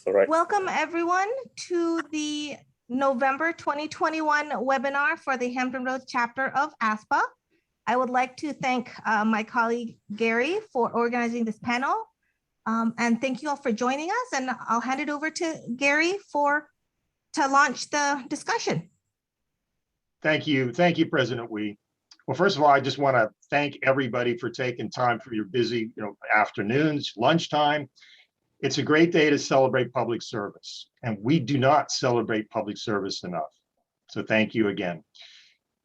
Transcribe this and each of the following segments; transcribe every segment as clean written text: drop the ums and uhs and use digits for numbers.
All right. Welcome everyone to the November 2021 webinar for the Hampton Roads chapter of ASPA. I would like to thank my colleague Gary for organizing this panel. And thank you all for joining us. And I'll hand it over to Gary to launch the discussion. Thank you, President Wee. Well, first of all, I just want to thank everybody for taking time for your busy, afternoons, lunchtime. It's a great day to celebrate public service, and we do not celebrate public service enough. So thank you again.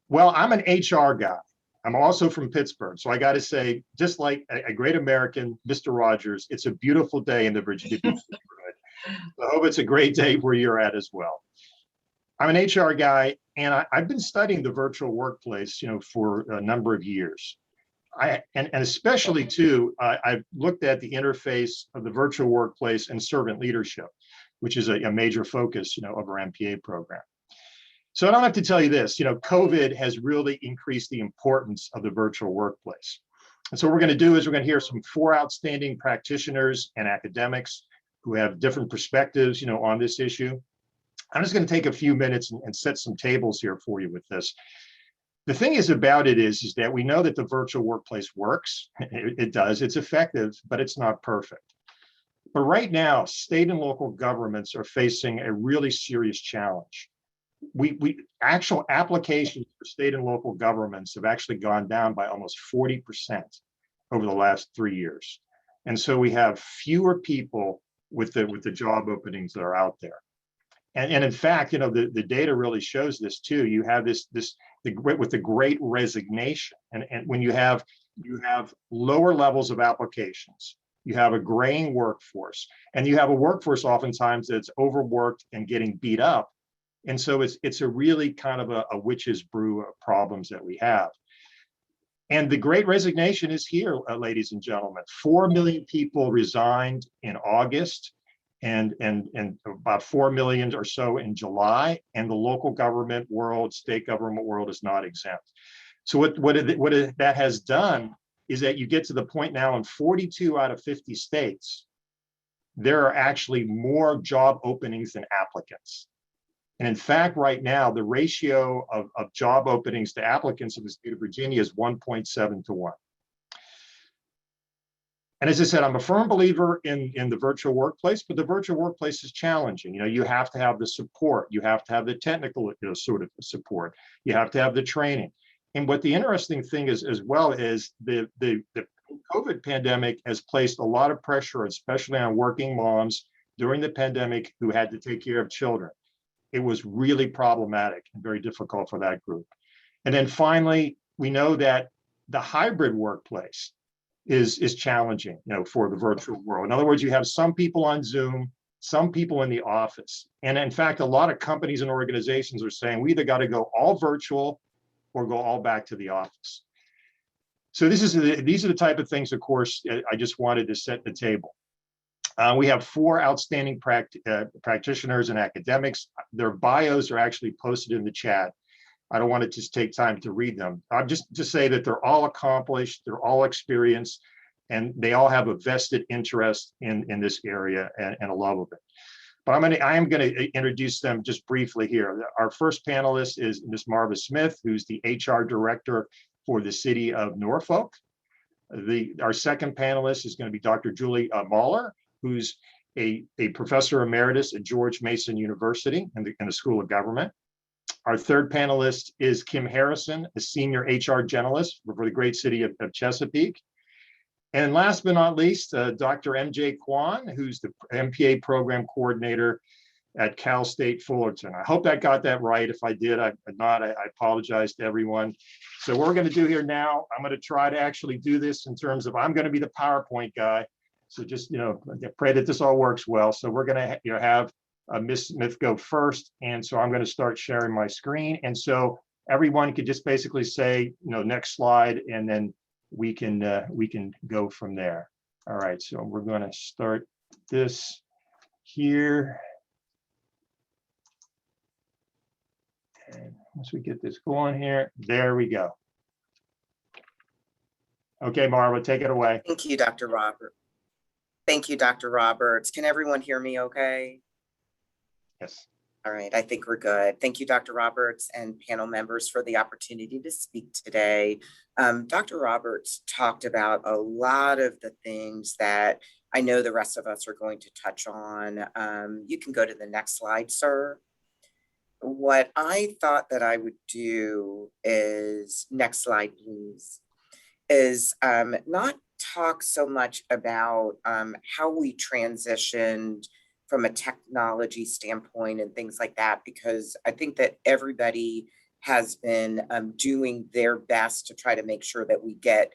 Well, I'm an HR guy. I'm also from Pittsburgh. So I got to say, just like a great American, Mr. Rogers, it's a beautiful day in the Virginia Beach neighborhood. So I hope it's a great day where you're at as well. I'm an HR guy, and I've been studying the virtual workplace, for a number of years. And especially too, I've looked at the interface of the virtual workplace and servant leadership, which is a major focus, of our MPA program. So I don't have to tell you this, COVID has really increased the importance of the virtual workplace. And so what we're going to do is we're going to hear from 4 outstanding practitioners and academics who have different perspectives, on this issue. I'm just going to take a few minutes and set some tables here for you with this. The thing is about it is that we know that the virtual workplace works. It does, it's effective, but it's not perfect. But right now, state and local governments are facing a really serious challenge. Actual applications for state and local governments have actually gone down by almost 40% over the last 3 years. And so we have fewer people with the job openings that are out there. And in fact, the data really shows this too. You have with the Great Resignation, and when you have lower levels of applications, you have a graying workforce, and you have a workforce oftentimes that's overworked and getting beat up. And so it's a really kind of a witch's brew of problems that we have. And the Great Resignation is here, ladies and gentlemen. 4 million people resigned in August. And about 4 million or so in July, and the local government world, state government world is not exempt. So what that has done is that you get to the point now in 42 out of 50 states, there are actually more job openings than applicants. And in fact, right now, the ratio of job openings to applicants in the state of Virginia is 1.7 to 1. And as I said, I'm a firm believer in the virtual workplace, but the virtual workplace is challenging. You have to have the support. You have to have the technical sort of support. You have to have the training. And what the interesting thing is as well is the COVID pandemic has placed a lot of pressure, especially on working moms during the pandemic who had to take care of children. It was really problematic and very difficult for that group. And then finally, we know that the hybrid workplace is challenging, for the virtual world. In other words, you have some people on Zoom, some people in the office. And in fact, a lot of companies and organizations are saying we either got to go all virtual or go all back to the office. So these are the type of things, of course, I just wanted to set the table. We have 4 outstanding practitioners and academics. Their bios are actually posted in the chat. I don't want to just take time to read them. I'll just say that they're all accomplished, they're all experienced, and they all have a vested interest in this area and a love of it. But I am going to introduce them just briefly here. Our first panelist is Ms. Marva Smith, who's the HR director for the city of Norfolk. Our second panelist is going to be Dr. Julie Mahler, who's a professor emeritus at George Mason University in the School of Government. Our third panelist is Kim Harrison, a senior HR generalist for the great city of Chesapeake. And last but not least, Dr. MJ Kwon, who's the MPA program coordinator at Cal State Fullerton. I hope that got that right. If I did, I apologize to everyone. So what we're going to do here now, I'm going to try to actually do this in terms of I'm going to be the PowerPoint guy. So just, pray that this all works well. So we're going to have Ms. Smith go first. And so I'm going to start sharing my screen. And so everyone could just basically say, next slide, and then we can go from there. All right, so we're going to start this here. And once we get this going here, there we go. Okay, Marva, take it away. Thank you, Dr. Robert. Thank you, Dr. Roberts. Can everyone hear me okay? Yes. All right, I think we're good. Thank you, Dr. Roberts and panel members for the opportunity to speak today. Dr. Roberts talked about a lot of the things that I know the rest of us are going to touch on. You can go to the next slide, sir. What I thought that I would do is, next slide, please, is not talk so much about how we transitioned from a technology standpoint and things like that, because I think that everybody has been doing their best to try to make sure that we get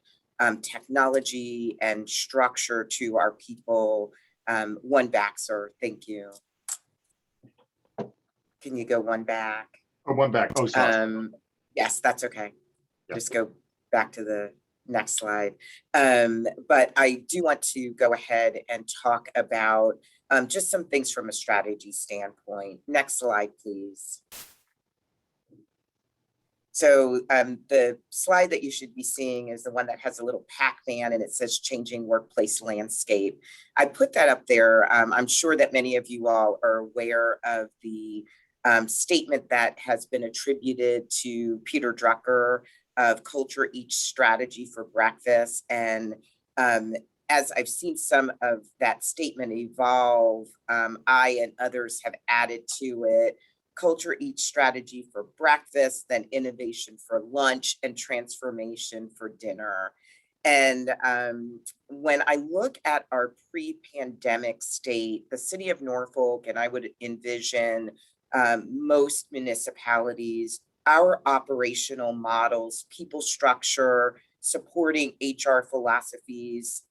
technology and structure to our people. One back, sir. Thank you. Can you go one back? Oh, one back. Oh, sorry. Yes, that's okay. Yeah. Just go back to the next slide. But I do want to go ahead and talk about just some things from a strategy standpoint. Next slide, please. So the slide that you should be seeing is the one that has a little Pac-Man and it says changing workplace landscape. I put that up there. I'm sure that many of you all are aware of the statement that has been attributed to Peter Drucker of Culture Eats Strategy for Breakfast. And as I've seen some of that statement evolve, I and others have added to it: culture eats strategy for breakfast, then innovation for lunch, and transformation for dinner. And when I look at our pre-pandemic state, the city of Norfolk, and I would envision most municipalities, our operational models, people structure, supporting HR philosophies,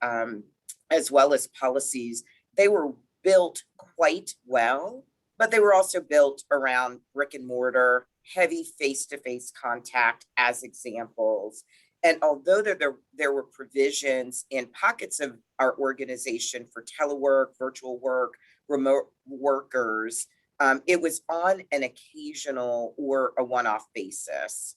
as well as policies, they were built quite well, but they were also built around brick and mortar, heavy face-to-face contact as examples. And although there were provisions in pockets of our organization for telework, virtual work, remote workers, it was on an occasional or a one-off basis.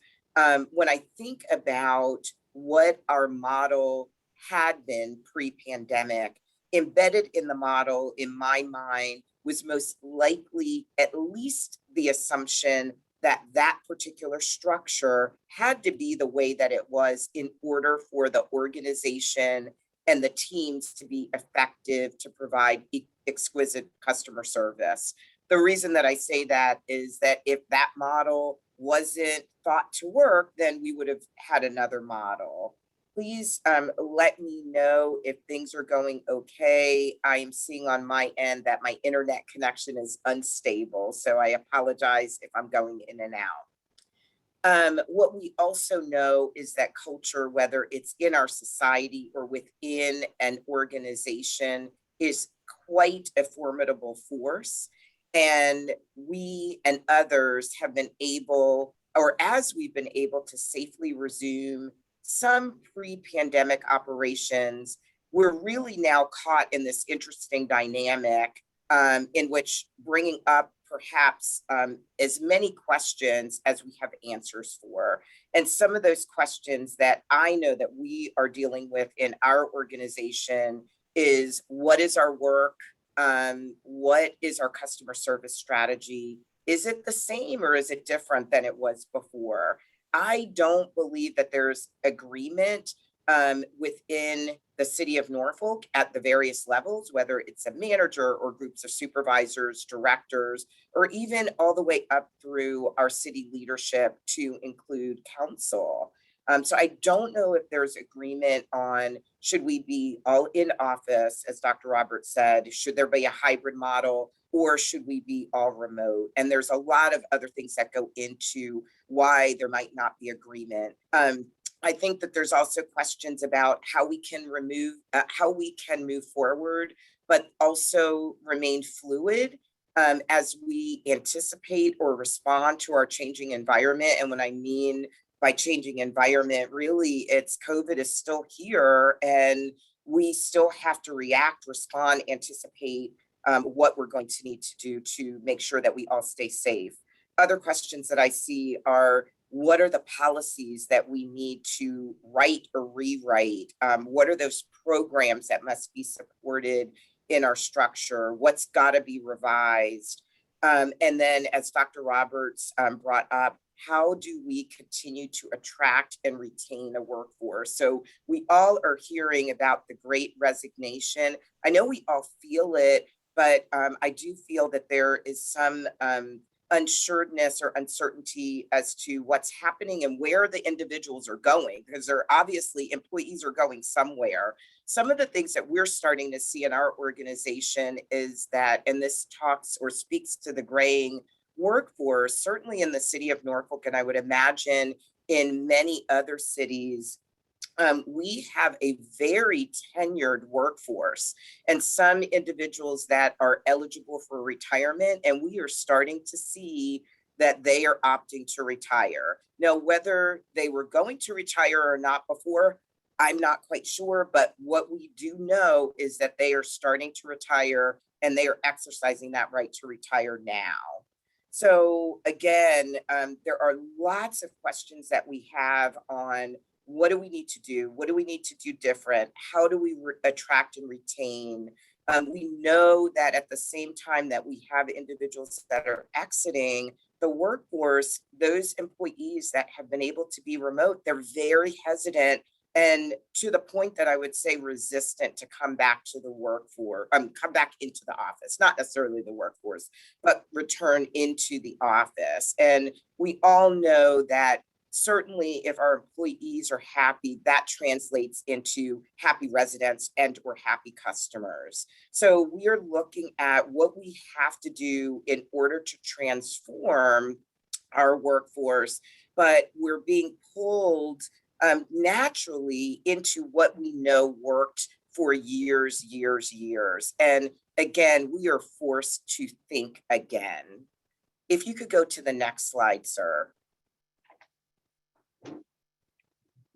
When I think about what our model had been pre-pandemic, embedded in the model, in my mind, was most likely at least the assumption that that particular structure had to be the way that it was in order for the organization and the teams to be effective to provide exquisite customer service. The reason that I say that is that if that model wasn't thought to work, then we would have had another model. Please let me know if things are going okay. I'm seeing on my end that my internet connection is unstable, so I apologize if I'm going in and out. What we also know is that culture, whether it's in our society or within an organization, is quite a formidable force. And we and others have been able, or as we've been able to safely resume some pre-pandemic operations, we're really now caught in this interesting dynamic in which bringing up perhaps as many questions as we have answers for. And some of those questions that I know that we are dealing with in our organization is: what is our work? What is our customer service strategy? Is it the same or is it different than it was before? I don't believe that there's agreement within the city of Norfolk at the various levels, whether it's a manager or groups of supervisors, directors, or even all the way up through our city leadership to include council. So I don't know if there's agreement on, should we be all in office, as Dr. Roberts said, should there be a hybrid model, or should we be all remote? And there's a lot of other things that go into why there might not be agreement. I think that there's also questions about how we can move forward, but also remain fluid as we anticipate or respond to our changing environment. And when I mean by changing environment, really, it's COVID is still here and we still have to react, respond, anticipate what we're going to need to do to make sure that we all stay safe. Other questions that I see are what are the policies that we need to write or rewrite? What are those programs that must be supported in our structure? What's got to be revised? And then, as Dr. Roberts brought up, how do we continue to attract and retain a workforce? So we all are hearing about the Great Resignation. I know we all feel it, but I do feel that there is some unsureness or uncertainty as to what's happening and where the individuals are going, because they're obviously employees are going somewhere. Some of the things that we're starting to see in our organization is that, and this talks or speaks to the graying workforce, certainly in the city of Norfolk, and I would imagine in many other cities, we have a very tenured workforce and some individuals that are eligible for retirement, and we are starting to see that they are opting to retire. Now, whether they were going to retire or not before, I'm not quite sure, but what we do know is that they are starting to retire and they are exercising that right to retire now. So again, there are lots of questions that we have on what do we need to do? What do we need to do different? How do we attract and retain? We know that at the same time that we have individuals that are exiting the workforce, those employees that have been able to be remote, they're very hesitant and to the point that I would say resistant to come back to the workforce, come back into the office, not necessarily the workforce, but return into the office. And we all know that certainly if our employees are happy, that translates into happy residents and or happy customers. So we are looking at what we have to do in order to transform our workforce, but we're being pulled naturally into what we know worked for years. And again, we are forced to think again. If you could go to the next slide, sir.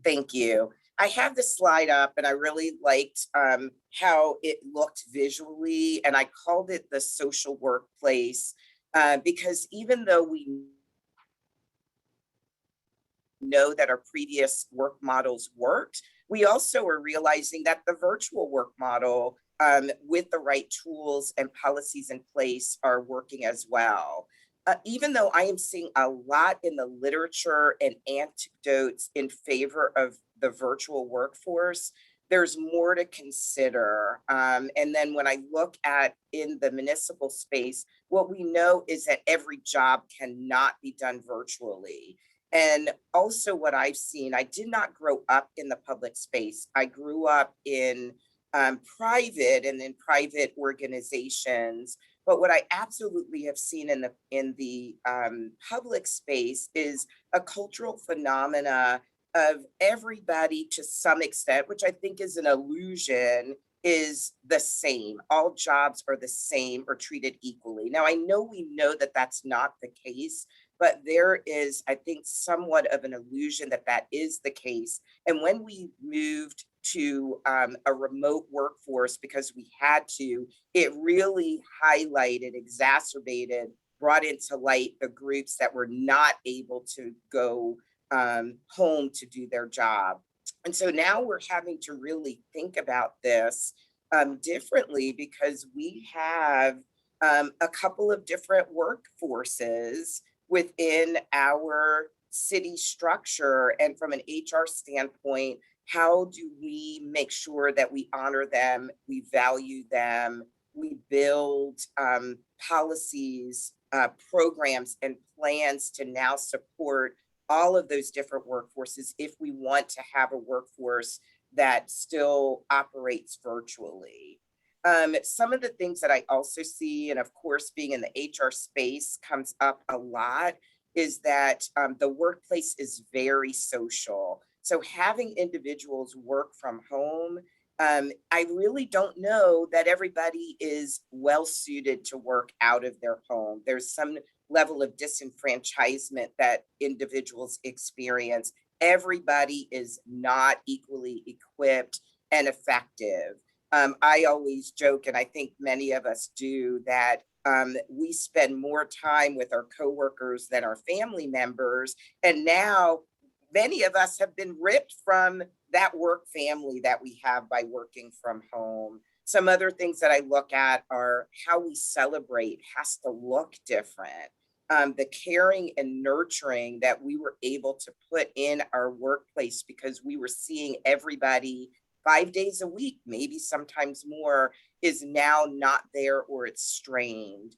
Thank you. I have this slide up and I really liked how it looked visually, and I called it the social workplace because even though we know that our previous work models worked, we also are realizing that the virtual work model with the right tools and policies in place are working as well. Even though I am seeing a lot in the literature and anecdotes in favor of the virtual workforce, there's more to consider. And then when I look at in the municipal space, what we know is that every job cannot be done virtually. And also what I've seen, I did not grow up in the public space. I grew up in private and in private organizations. But what I absolutely have seen in the public space is a cultural phenomena of everybody to some extent, which I think is an illusion, is the same. All jobs are the same or treated equally. Now, I know we know that that's not the case, but there is, I think, somewhat of an illusion that that is the case. And when we moved to a remote workforce because we had to, it really highlighted, exacerbated, brought into light the groups that were not able to go home to do their job. And so now we're having to really think about this differently because we have a couple of different workforces within our city structure. And from an HR standpoint, how do we make sure that we honor them, we value them, we build policies, programs, and plans to now support all of those different workforces if we want to have a workforce that still operates virtually. Some of the things that I also see, and of course being in the HR space comes up a lot, is that the workplace is very social. So having individuals work from home, I really don't know that everybody is well suited to work out of their home. There's some level of disenfranchisement that individuals experience. Everybody is not equally equipped and effective. I always joke, and I think many of us do, that we spend more time with our coworkers than our family members. And now many of us have been ripped from that work family that we have by working from home. Some other things that I look at are how we celebrate has to look different. The caring and nurturing that we were able to put in our workplace because we were seeing everybody 5 days a week, maybe sometimes more, is now not there, or it's strained.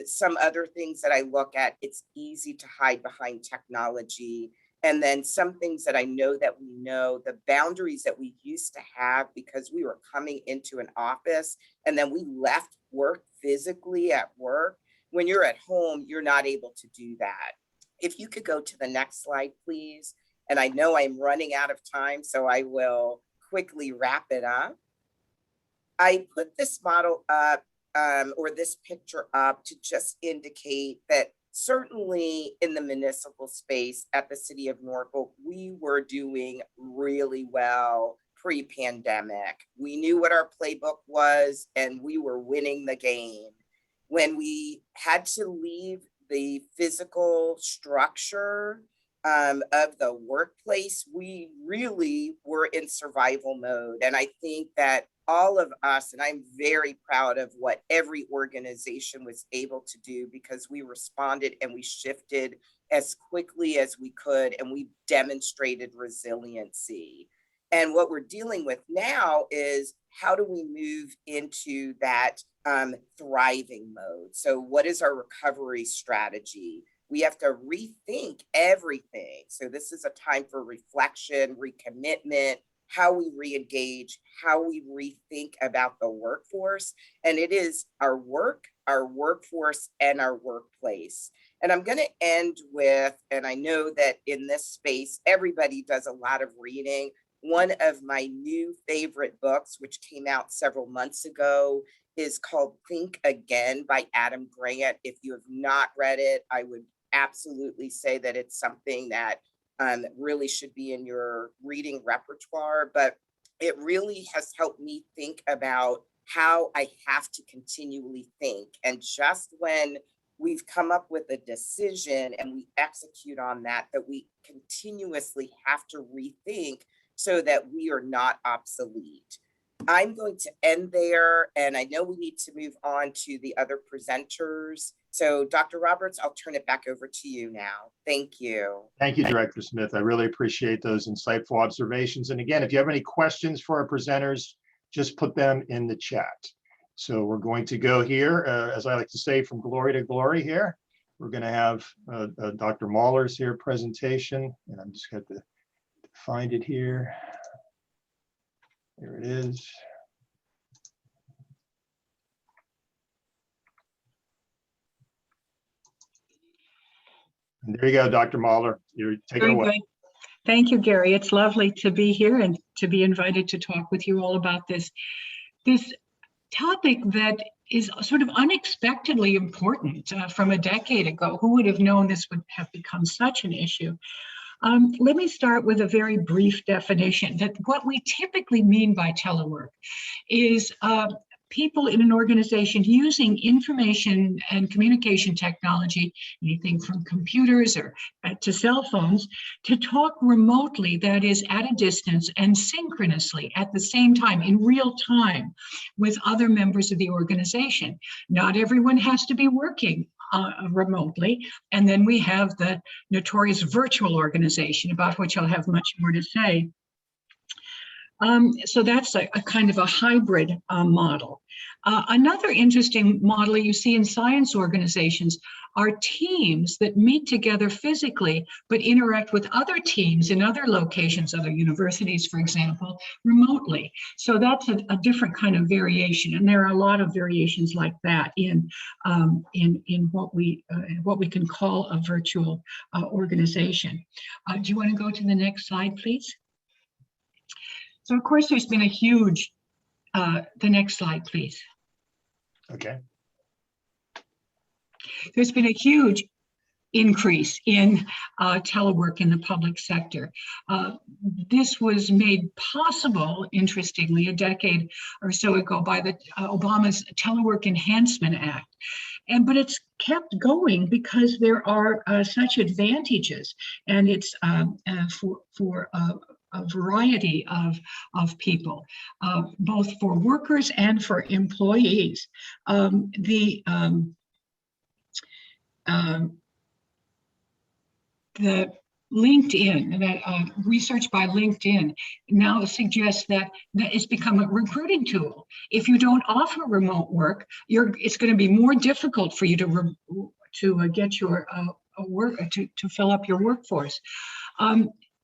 Some other things that I look at, it's easy to hide behind technology. And then some things that I know that we know, the boundaries that we used to have because we were coming into an office and then we left work physically at work. When you're at home, you're not able to do that. If you could go to the next slide, please. And I know I'm running out of time, so I will quickly wrap it up. I put this model up, or this picture up, to just indicate that certainly in the municipal space at the city of Norfolk, we were doing really well pre-pandemic. We knew what our playbook was and we were winning the game. When we had to leave the physical structure of the workplace, we really were in survival mode. And I think that all of us, and I'm very proud of what every organization was able to do, because we responded and we shifted as quickly as we could, and we demonstrated resiliency. And what we're dealing with now is how do we move into that thriving mode? So what is our recovery strategy? We have to rethink everything. So this is a time for reflection, recommitment, how we re-engage, how we rethink about the workforce. And it is our work, our workforce, and our workplace. And I'm going to end with, and I know that in this space, everybody does a lot of reading. One of my new favorite books, which came out several months ago, is called Think Again by Adam Grant. If you have not read it, I would absolutely say that it's something that really should be in your reading repertoire, but it really has helped me think about how I have to continually think. And just when we've come up with a decision and we execute on that, that we continuously have to rethink so that we are not obsolete. I'm going to end there, and I know we need to move on to the other presenters. So Dr. Roberts, I'll turn it back over to you now. Thank you. Thank you, Director Smith. I really appreciate those insightful observations. And again, if you have any questions for our presenters, just put them in the chat. So we're going to go here, as I like to say, from glory to glory here. We're going to have Dr. Mahler's here presentation, and I'm just going to find it here. Here it is. And there you go, Dr. Mahler. You take it away. Good. Thank you, Gary. It's lovely to be here and to be invited to talk with you all about this topic that is sort of unexpectedly important from a decade ago. Who would have known this would have become such an issue? Let me start with a very brief definition that what we typically mean by telework is people in an organization using information and communication technology, anything from computers or to cell phones, to talk remotely, that is at a distance and synchronously at the same time, in real time, with other members of the organization. Not everyone has to be working remotely. And then we have the notorious virtual organization, about which I'll have much more to say. So that's a kind of a hybrid model. Another interesting model you see in science organizations are teams that meet together physically, but interact with other teams in other locations, other universities, for example, remotely. So that's a different kind of variation. And there are a lot of variations like that in what we can call a virtual organization. Do you want to go to the next slide, please? So of course, there's been a huge, the next slide, please. Okay. There's been a huge increase in telework in the public sector. This was made possible, interestingly, a decade or so ago by the Obama's Telework Enhancement Act. But it's kept going because there are such advantages, and it's for a variety of people, both for workers and for employees. The LinkedIn, that research by LinkedIn now suggests that it's become a recruiting tool. If you don't offer remote work, it's going to be more difficult for you to get your work to fill up your workforce.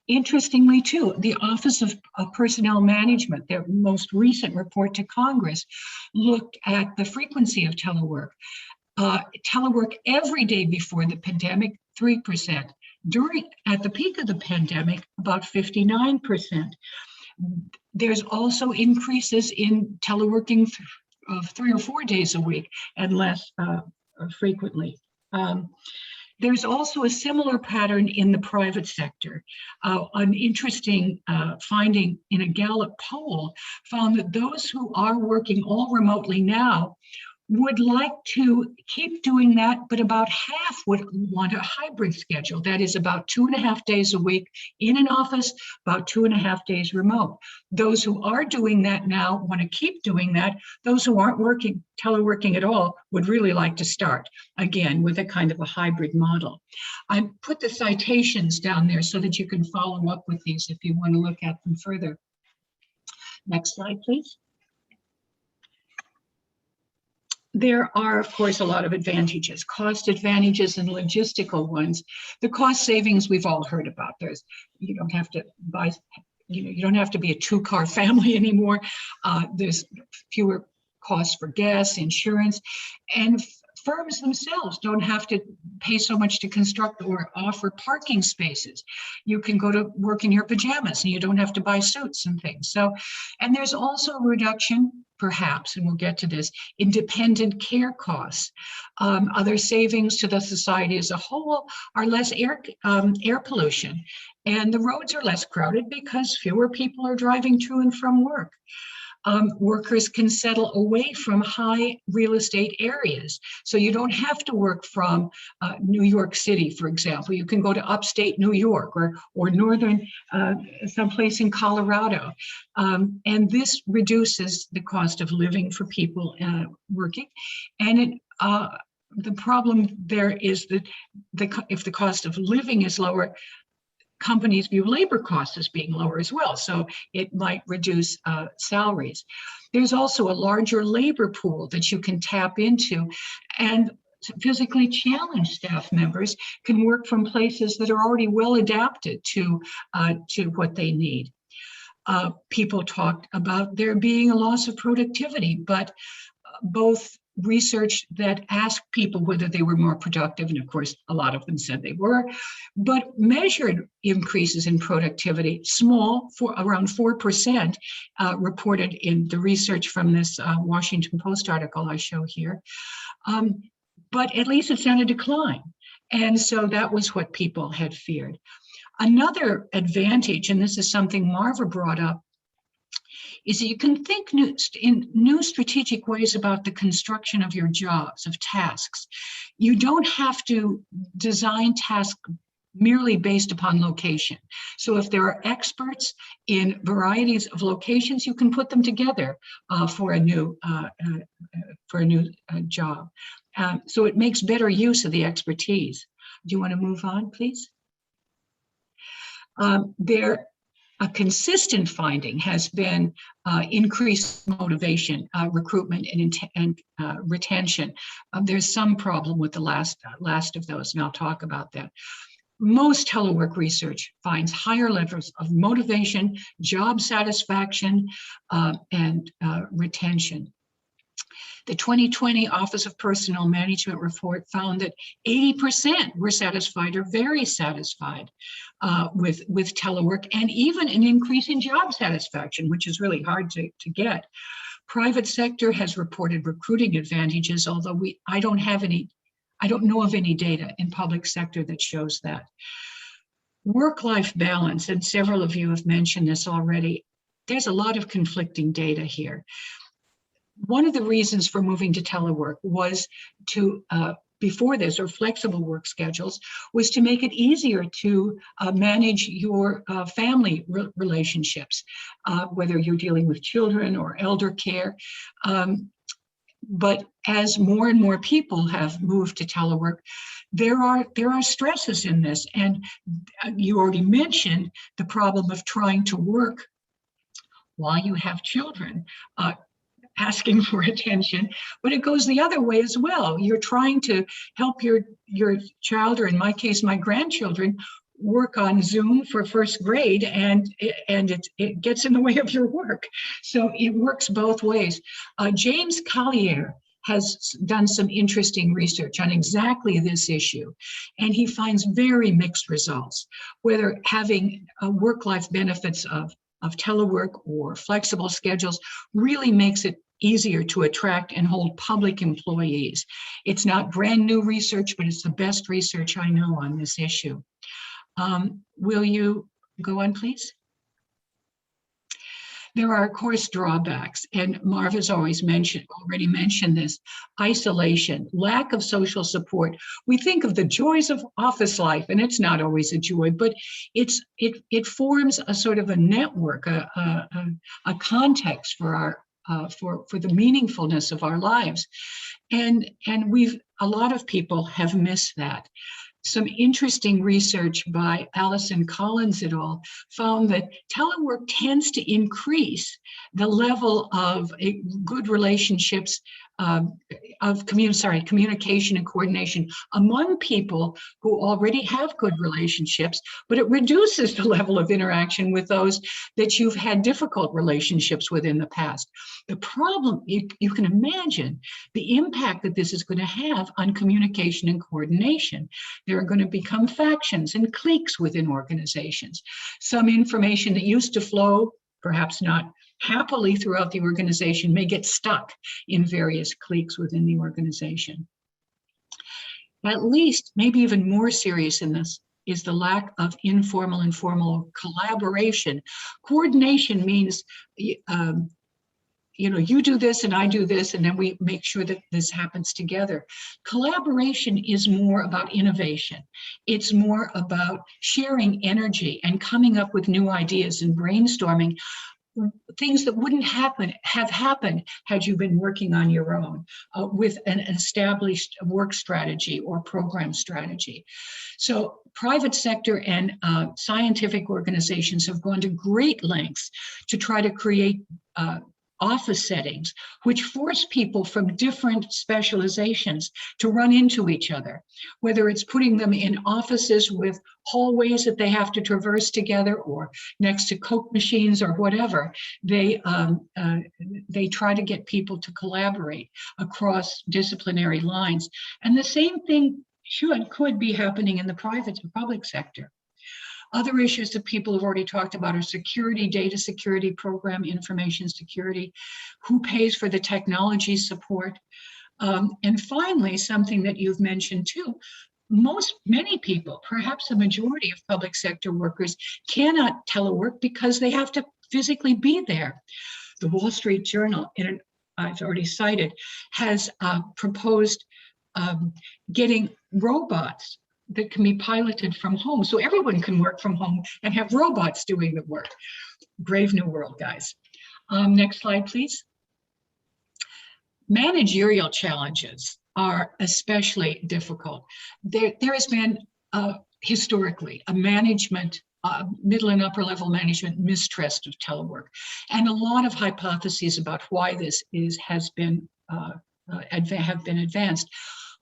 Interestingly, too, the Office of Personnel Management, their most recent report to Congress, looked at the frequency of telework. Telework every day before the pandemic, 3%. At the peak of the pandemic, about 59%. There's also increases in teleworking of 3 or 4 days a week and less frequently. There's also a similar pattern in the private sector. An interesting finding in a Gallup poll found that those who are working all remotely now would like to keep doing that, but about half would want a hybrid schedule. That is about 2.5 days a week in an office, about 2.5 days remote. Those who are doing that now want to keep doing that. Those who aren't teleworking at all would really like to start again with a kind of a hybrid model. I put the citations down there so that you can follow up with these if you want to look at them further. Next slide, please. There are, of course, a lot of advantages, cost advantages and logistical ones. The cost savings we've all heard about. You don't have to buy, you don't have to be a 2-car family anymore. There's fewer costs for gas, insurance, and firms themselves don't have to pay so much to construct or offer parking spaces. You can go to work in your pajamas and you don't have to buy suits and things. So, and there's also a reduction, perhaps, and we'll get to this, in dependent care costs. Other savings to the society as a whole are less air pollution, and the roads are less crowded because fewer people are driving to and from work. Workers can settle away from high real estate areas. So you don't have to work from New York City, for example. You can go to upstate New York or northern, someplace in Colorado. And this reduces the cost of living for people working. And the problem there is that if the cost of living is lower, companies view labor costs as being lower as well, so it might reduce salaries. There's also a larger labor pool that you can tap into, and physically challenged staff members can work from places that are already well adapted to what they need. People talked about there being a loss of productivity, but both research that asked people whether they were more productive, and of course a lot of them said they were, but measured increases in productivity, small, for around 4%, reported in the research from this Washington Post article I show here. But at least it's on a decline. And so that was what people had feared. Another advantage, and this is something Marva brought up, is that you can think in new strategic ways about the construction of your jobs, of tasks. You don't have to design tasks merely based upon location. So if there are experts in varieties of locations, you can put them together for a new job. So it makes better use of the expertise. Do you want to move on, please? A consistent finding has been increased motivation, recruitment, and retention. There's some problem with the last of those, and I'll talk about that. Most telework research finds higher levels of motivation, job satisfaction, and retention. The 2020 Office of Personnel Management report found that 80% were satisfied or very satisfied with telework, and even an increase in job satisfaction, which is really hard to get. Private sector has reported recruiting advantages, although I I don't know of any data in public sector that shows that. Work-life balance, and several of you have mentioned this already, there's a lot of conflicting data here. One of the reasons for moving to telework was to, before this, or flexible work schedules, was to make it easier to manage your family relationships, whether you're dealing with children or elder care. But as more and more people have moved to telework, there are stresses in this. And you already mentioned the problem of trying to work while you have children, asking for attention, but it goes the other way as well. You're trying to help your child, or in my case, my grandchildren, work on Zoom for first grade, and it gets in the way of your work. So it works both ways. James Collier has done some interesting research on exactly this issue, and he finds very mixed results, whether having work-life benefits of telework or flexible schedules really makes it easier to attract and hold public employees. It's not brand new research, but it's the best research I know on this issue. Will you go on, please? There are, of course, drawbacks, and Marva's already mentioned this: isolation, lack of social support. We think of the joys of office life, and it's not always a joy, but it forms a sort of a network, a context for our for the meaningfulness of our lives, and a lot of people have missed that. Some interesting research by Allison Collins et al. Found that telework tends to increase the level of good relationships, communication and coordination among people who already have good relationships, but it reduces the level of interaction with those that you've had difficult relationships with in the past. The problem, you can imagine the impact that this is going to have on communication and coordination. There are going to become factions and cliques within organizations. Some information that used to flow, perhaps not happily throughout the organization, may get stuck in various cliques within the organization. At least, maybe even more serious in this, is the lack of informal and formal collaboration. Coordination means you do this and I do this, and then we make sure that this happens together. Collaboration is more about innovation. It's more about sharing energy and coming up with new ideas and brainstorming things that wouldn't have happened had you been working on your own with an established work strategy or program strategy. So private sector and scientific organizations have gone to great lengths to try to create office settings, which force people from different specializations to run into each other, whether it's putting them in offices with hallways that they have to traverse together or next to Coke machines or whatever. They try to get people to collaborate across disciplinary lines. And the same thing could be happening in the private and public sector. Other issues that people have already talked about are security, data security, program information security, who pays for the technology support. And finally, something that you've mentioned too, many people, perhaps a majority of public sector workers, cannot telework because they have to physically be there. The Wall Street Journal, I've already cited, has proposed getting robots that can be piloted from home, so everyone can work from home and have robots doing the work. Brave new world, guys. Next slide, please. Managerial challenges are especially difficult. There has been historically a management, middle and upper level management mistrust of telework, and a lot of hypotheses about why this have been advanced.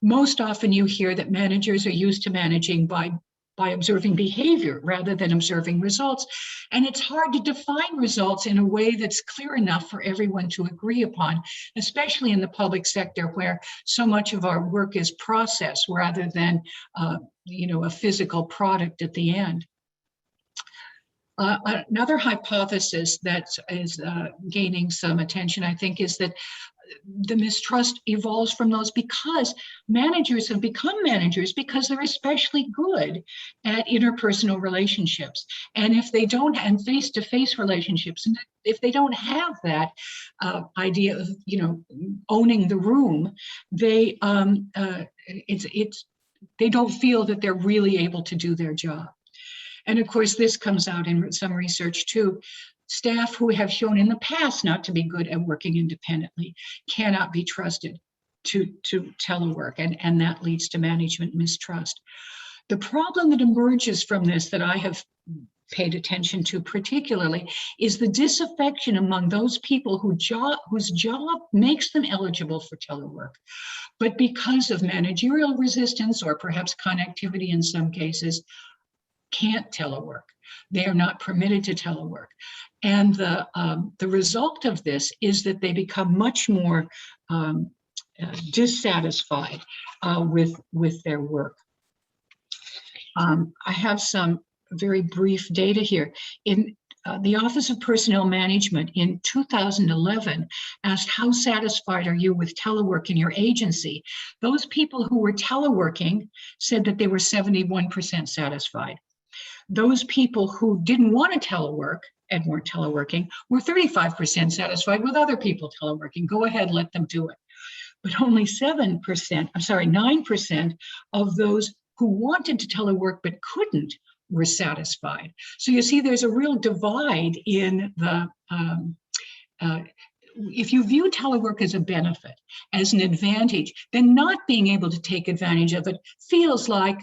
Most often you hear that managers are used to managing by observing behavior rather than observing results. And it's hard to define results in a way that's clear enough for everyone to agree upon, especially in the public sector where so much of our work is process rather than a physical product at the end. Another hypothesis that is gaining some attention, I think, is that the mistrust evolves from those, because managers have become managers because they're especially good at interpersonal relationships. And if they don't, and face-to-face relationships, and if they don't have that idea of, you know, owning the room, they they don't feel that they're really able to do their job. And of course, this comes out in some research too. Staff who have shown in the past not to be good at working independently cannot be trusted to telework, and that leads to management mistrust. The problem that emerges from this, that I have paid attention to particularly, is the disaffection among those people whose job makes them eligible for telework, but because of managerial resistance or perhaps connectivity in some cases, can't telework. They are not permitted to telework. And the result of this is that they become much more dissatisfied with their work. I have some very brief data here. In the Office of Personnel Management in 2011 asked, how satisfied are you with telework in your agency? Those people who were teleworking said that they were 71% satisfied. Those people who didn't want to telework and weren't teleworking were 35% satisfied with other people teleworking. Go ahead, let them do it. But only 9% of those who wanted to telework but couldn't were satisfied. So you see, there's a real divide in the, if you view telework as a benefit, as an advantage, then not being able to take advantage of it feels like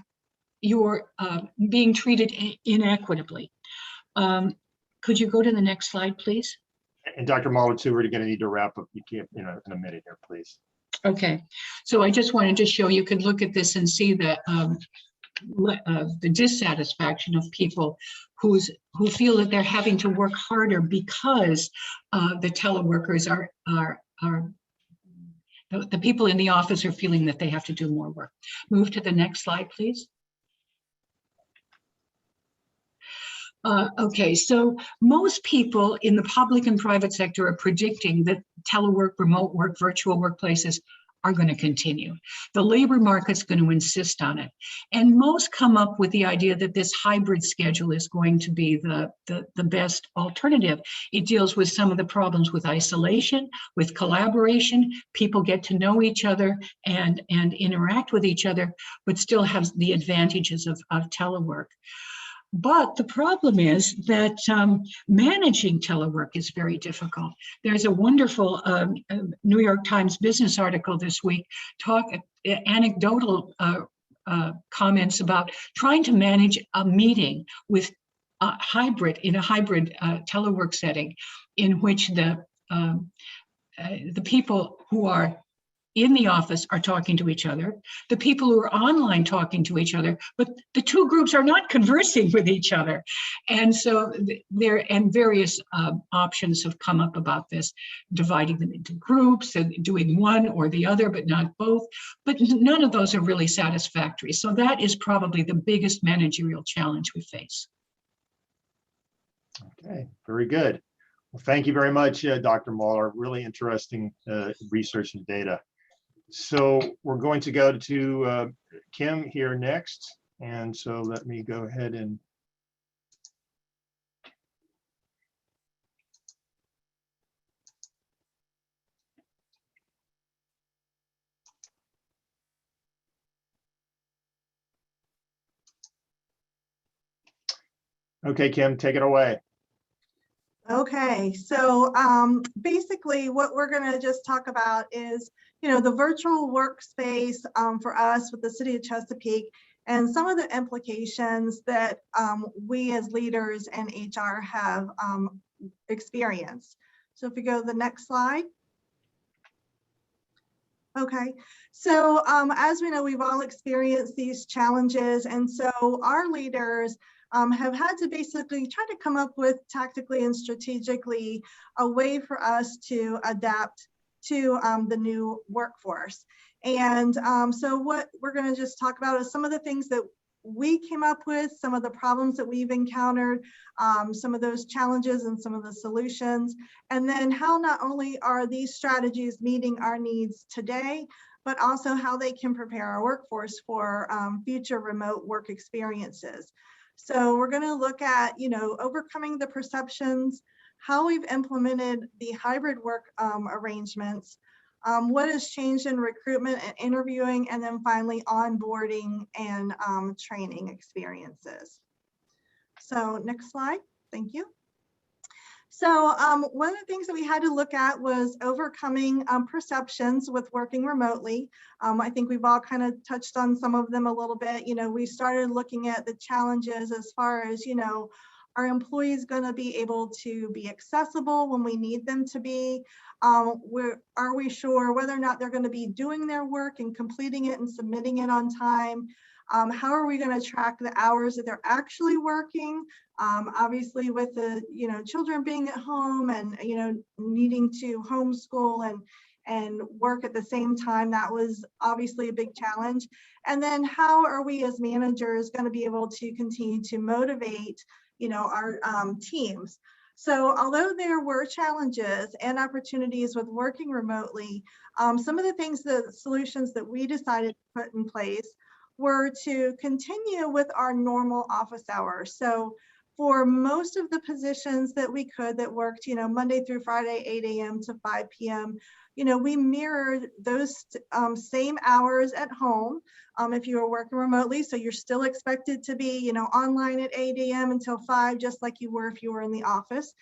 you're being treated inequitably. Could you go to the next slide, please? And Dr. Mahler, too, we're going to need to wrap up. You can't, you know, in a minute here, please. Okay, so I just wanted to show you could look at this and see that the dissatisfaction of people who feel that they're having to work harder because the teleworkers are the people in the office are feeling that they have to do more work. Move to the next slide, please. Okay, so most people in the public and private sector are predicting that telework, remote work, virtual workplaces are going to continue. The labor market's going to insist on it. And most come up with the idea that this hybrid schedule is going to be the best alternative. It deals with some of the problems with isolation, with collaboration. People get to know each other and interact with each other, but still have the advantages of telework. But the problem is that managing telework is very difficult. There's a wonderful New York Times business article this week, anecdotal comments about trying to manage a meeting with in a hybrid telework setting, in which the people who are in the office are talking to each other, the people who are online talking to each other, but the two groups are not conversing with each other. And so various options have come up about this, dividing them into groups and doing one or the other, but not both. But none of those are really satisfactory. So that is probably the biggest managerial challenge we face. Okay, very good. Well, thank you very much, Dr. Mahler. Really interesting research and data. So we're going to go to Kim here next. And so let me go ahead and okay, Kim, take it away. Okay, so basically what we're going to just talk about is, the virtual workspace for us with the City of Chesapeake and some of the implications that we as leaders and HR have experienced. So if you go to the next slide. Okay, so as we know, we've all experienced these challenges, and so our leaders have had to basically try to come up with tactically and strategically a way for us to adapt to the new workforce. And so what we're going to just talk about is some of the things that we came up with, some of the problems that we've encountered, some of those challenges and some of the solutions, and then how not only are these strategies meeting our needs today, but also how they can prepare our workforce for future remote work experiences. So we're going to look at, overcoming the perceptions, how we've implemented the hybrid work arrangements, what has changed in recruitment and interviewing, and then finally onboarding and training experiences. So next slide, thank you. So one of the things that we had to look at was overcoming perceptions with working remotely. I think we've all kind of touched on some of them a little bit. We started looking at the challenges as far as, are employees going to be able to be accessible when we need them to be? Are we sure whether or not they're going to be doing their work and completing it and submitting it on time? How are we going to track the hours that they're actually working? Obviously with the, children being at home and, needing to homeschool and work at the same time, that was obviously a big challenge. And then how are we as managers going to be able to continue to motivate, our teams? So although there were challenges and opportunities with working remotely, some of the things, the solutions that we decided to put in place were to continue with our normal office hours. So for most of the positions that we could that worked, Monday through Friday, 8 a.m. to 5 p.m., we mirrored those same hours at home if you were working remotely. So you're still expected to be, online at 8 a.m. until 5, just like you were if you were in the office.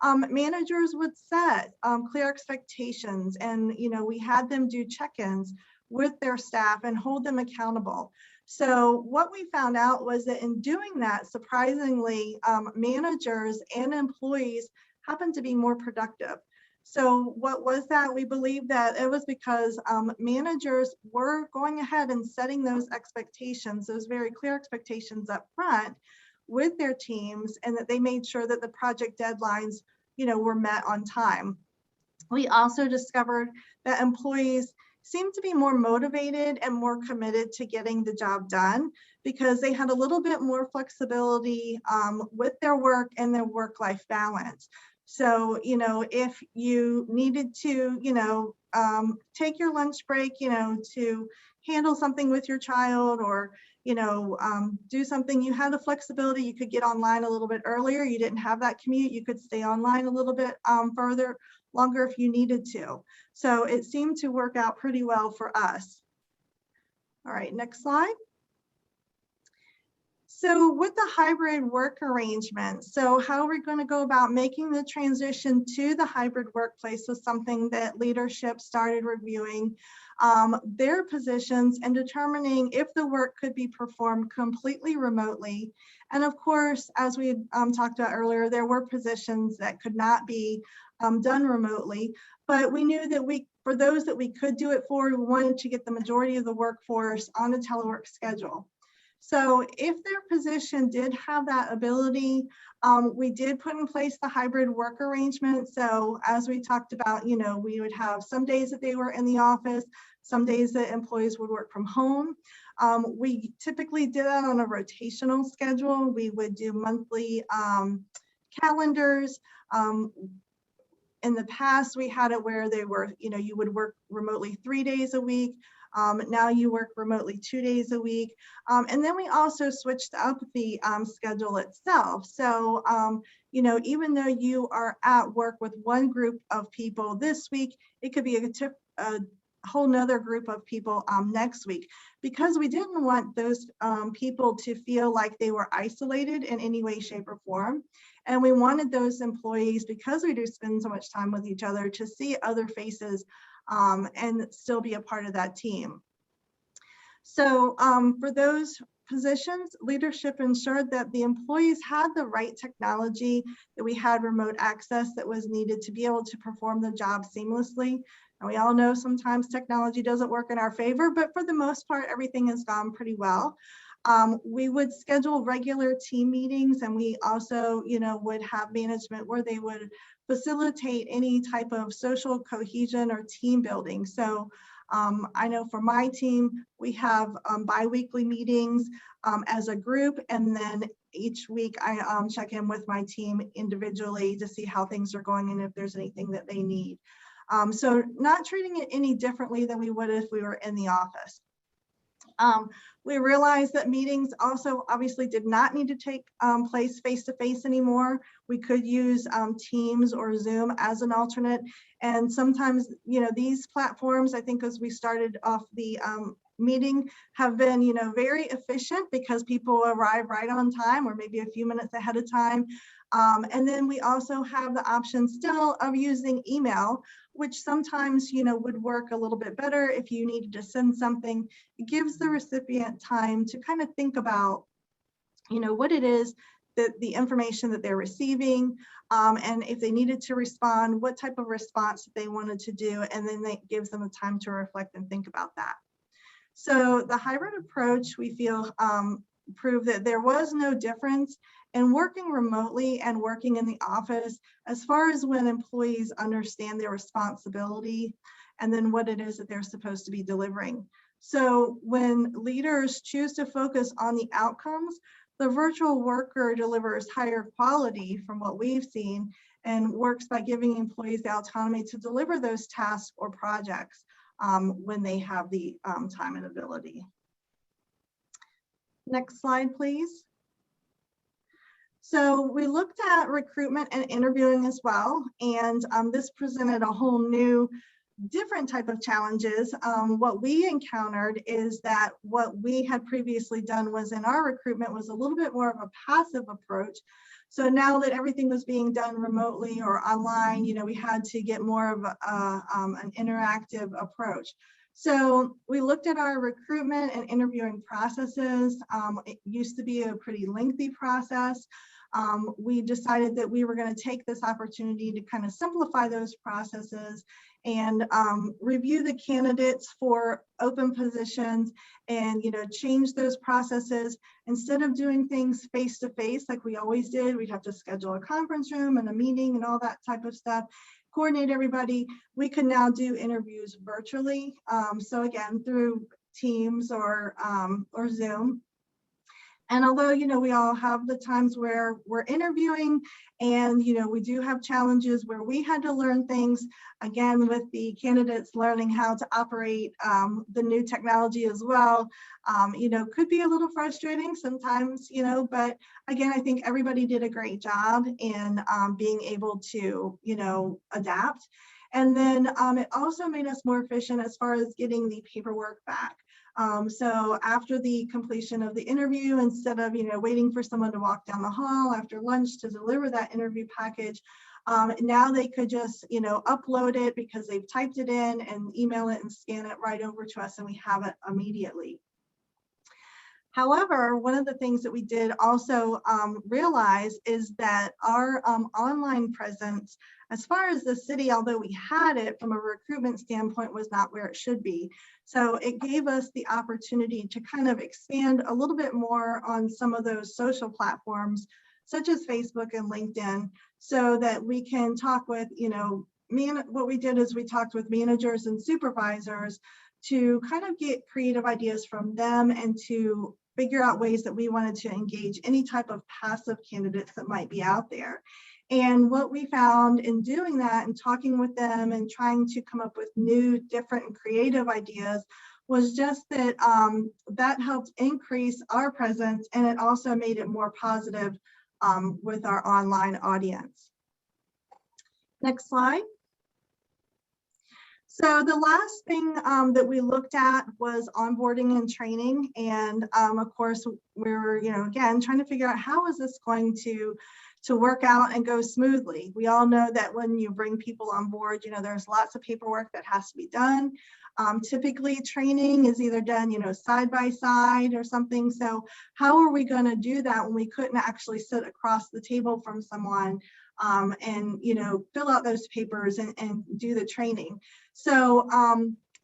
Managers would set clear expectations, and, we had them do check-ins with their staff and hold them accountable. So what we found out was that in doing that, surprisingly, managers and employees happened to be more productive. So what was that? We believe that it was because managers were going ahead and setting those expectations, those very clear expectations up front with their teams, and that they made sure that the project deadlines, were met on time. We also discovered that employees seemed to be more motivated and more committed to getting the job done because they had a little bit more flexibility with their work and their work-life balance. So, if you needed to, take your lunch break, to handle something with your child or, do something, you had the flexibility, you could get online a little bit earlier. You didn't have that commute. You could stay online a little bit longer if you needed to. So it seemed to work out pretty well for us. All right, next slide. So with the hybrid work arrangement, so how are we going to go about making the transition to the hybrid workplace was something that leadership started reviewing their positions and determining if the work could be performed completely remotely. And of course, as we talked about earlier, there were positions that could not be done remotely, but we knew that for those that we could do it for, we wanted to get the majority of the workforce on a telework schedule. So if their position did have that ability, we did put in place the hybrid work arrangement. So as we talked about, we would have some days that they were in the office, some days that employees would work from home. We typically did that on a rotational schedule. We would do monthly calendars. In the past, we had it where they were, you would work remotely 3 days a week. Now you work remotely 2 days a week. And then we also switched up the schedule itself. So, even though you are at work with one group of people this week, it could be a whole nother group of people next week, because we didn't want those people to feel like they were isolated in any way, shape, or form. And we wanted those employees, because we do spend so much time with each other, to see other faces and still be a part of that team. So for those positions, leadership ensured that the employees had the right technology, that we had remote access that was needed to be able to perform the job seamlessly. And we all know sometimes technology doesn't work in our favor, but for the most part, everything has gone pretty well. We would schedule regular team meetings, and we also, would have management where they would facilitate any type of social cohesion or team building. So I know for my team, we have bi-weekly meetings as a group, and then each week I check in with my team individually to see how things are going and if there's anything that they need. So not treating it any differently than we would if we were in the office. We realized that meetings also obviously did not need to take place face-to-face anymore. We could use Teams or Zoom as an alternate. And sometimes, these platforms, I think as we started off the meeting, have been, very efficient because people arrive right on time or maybe a few minutes ahead of time. And then we also have the option still of using email, which sometimes, would work a little bit better if you needed to send something. It gives the recipient time to kind of think about, what it is that the information that they're receiving, and if they needed to respond, what type of response they wanted to do, and then that gives them the time to reflect and think about that. So the hybrid approach, we feel, proved that there was no difference in working remotely and working in the office as far as when employees understand their responsibility and then what it is that they're supposed to be delivering. So when leaders choose to focus on the outcomes, the virtual worker delivers higher quality from what we've seen and works by giving employees the autonomy to deliver those tasks or projects when they have the time and ability. Next slide, please. So we looked at recruitment and interviewing as well, and this presented a whole new different type of challenges. What we encountered is that what we had previously done was in our recruitment was a little bit more of a passive approach. So now that everything was being done remotely or online, we had to get more of an interactive approach. So we looked at our recruitment and interviewing processes. It used to be a pretty lengthy process. We decided that we were going to take this opportunity to kind of simplify those processes and review the candidates for open positions and change those processes. Instead of doing things face-to-face like we always did, we'd have to schedule a conference room and a meeting and all that type of stuff, coordinate everybody. We can now do interviews virtually. So again, through Teams or Zoom. And although, we all have the times where we're interviewing and, we do have challenges where we had to learn things, again, with the candidates learning how to operate the new technology as well, could be a little frustrating sometimes, but again, I think everybody did a great job in being able to, adapt. And then it also made us more efficient as far as getting the paperwork back. So after the completion of the interview, instead of waiting for someone to walk down the hall after lunch to deliver that interview package, now they could just upload it because they've typed it in and email it and scan it right over to us, and we have it immediately. However, one of the things that we did also realize is that our online presence, as far as the city, although we had it from a recruitment standpoint, was not where it should be. So it gave us the opportunity to kind of expand a little bit more on some of those social platforms, such as Facebook and LinkedIn, so that we can talk with, what we did is we talked with managers and supervisors to kind of get creative ideas from them and to figure out ways that we wanted to engage any type of passive candidates that might be out there. And what we found in doing that and talking with them and trying to come up with new, different, and creative ideas was just that that helped increase our presence, and it also made it more positive with our online audience. Next slide. So the last thing that we looked at was onboarding and training. And of course, we were, again, trying to figure out how is this going to work out and go smoothly. We all know that when you bring people on board, there's lots of paperwork that has to be done. Typically training is either done, side by side or something. So how are we going to do that when we couldn't actually sit across the table from someone and fill out those papers and do the training? So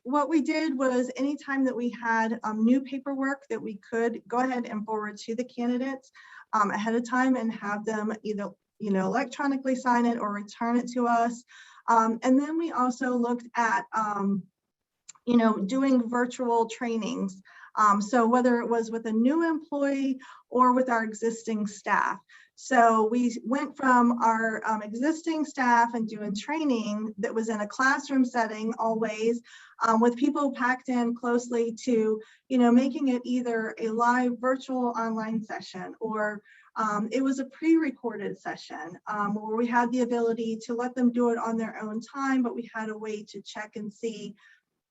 what we did was anytime that we had new paperwork that we could go ahead and forward to the candidates ahead of time and have them either electronically sign it or return it to us. And then we also looked at doing virtual trainings. So whether it was with a new employee or with our existing staff. So we went from our existing staff and doing training that was in a classroom setting always, with people packed in closely to, making it either a live virtual online session, or it was a pre-recorded session where we had the ability to let them do it on their own time, but we had a way to check and see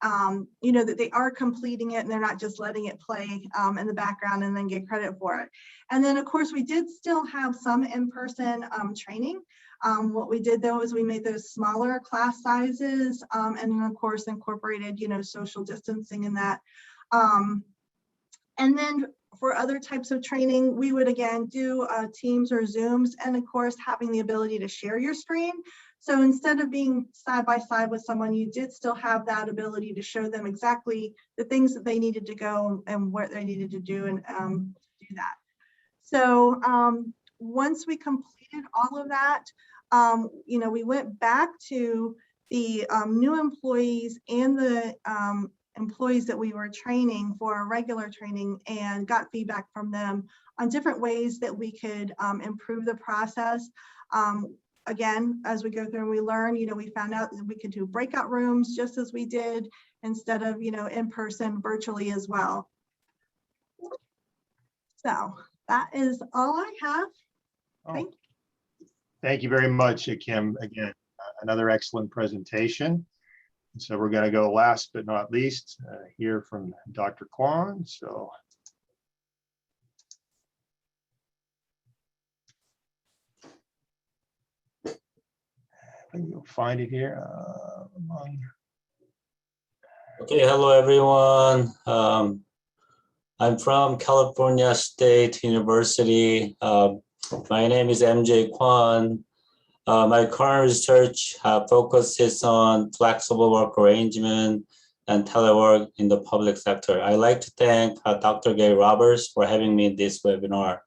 that they are completing it and they're not just letting it play in the background and then get credit for it. And then, of course, we did still have some in-person training. What we did, though, is we made those smaller class sizes and then, of course, incorporated, social distancing in that. And then for other types of training, we would, again, do Teams or Zooms, and, of course, having the ability to share your screen. So instead of being side by side with someone, you did still have that ability to show them exactly the things that they needed to go and what they needed to do and do that. So once we completed all of that, we went back to the new employees and the employees that we were training for our regular training and got feedback from them on different ways that we could improve the process. Again, as we go through and we learn, we found out that we could do breakout rooms just as we did instead of, in person, virtually as well. So that is all I have. Thank you. Thank you very much, Kim. Again, another excellent presentation. And so we're going to go last but not least, hear from Dr. Kwon. So. You'll find it here. Okay, hello everyone. I'm from California State University. My name is MJ Kwon. My current research focuses on flexible work arrangement and telework in the public sector. I'd like to thank Dr. Gary Roberts for having me in this webinar.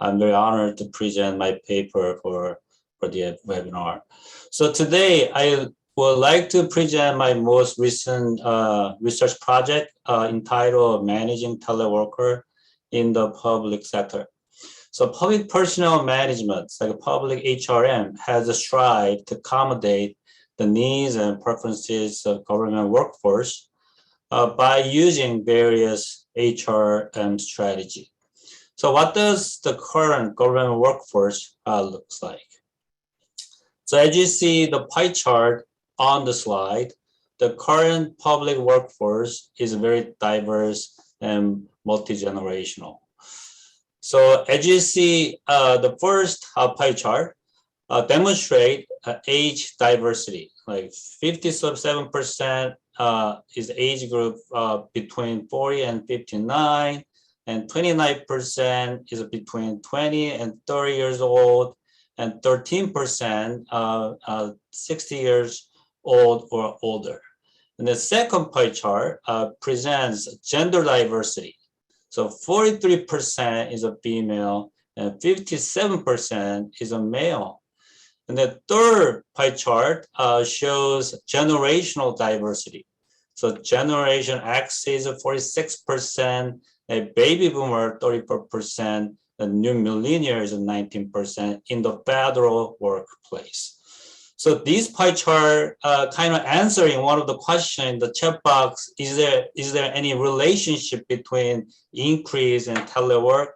I'm very honored to present my paper for the webinar. So today I would like to present my most recent research project entitled Managing Teleworker in the Public Sector. So public personnel management, like public HRM, has a strive to accommodate the needs and preferences of government workforce by using various HRM strategy. So what does the current government workforce looks like? So as you see the pie chart on the slide, the current public workforce is very diverse and multi-generational. So as you see, the first pie chart demonstrate age diversity, like 57% is age group between 40 and 59, and 29% is between 20 and 30 years old, and 13% 60 years old or older. And the second pie chart presents gender diversity. So 43% is a female and 57% is a male. And the third pie chart shows generational diversity. So Generation X is 46%, a baby boomer 34%, the new millennial is 19% in the federal workplace. So these pie chart kind of answering one of the questions in the chat box, is there any relationship between increase in telework